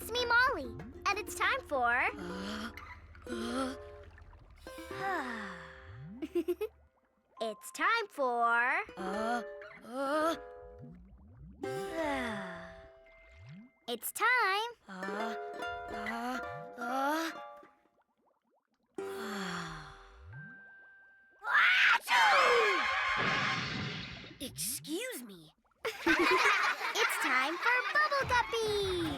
It's me, Molly, and it's time for... It's time for... It's time... Excuse me. It's time for Bubble Guppies!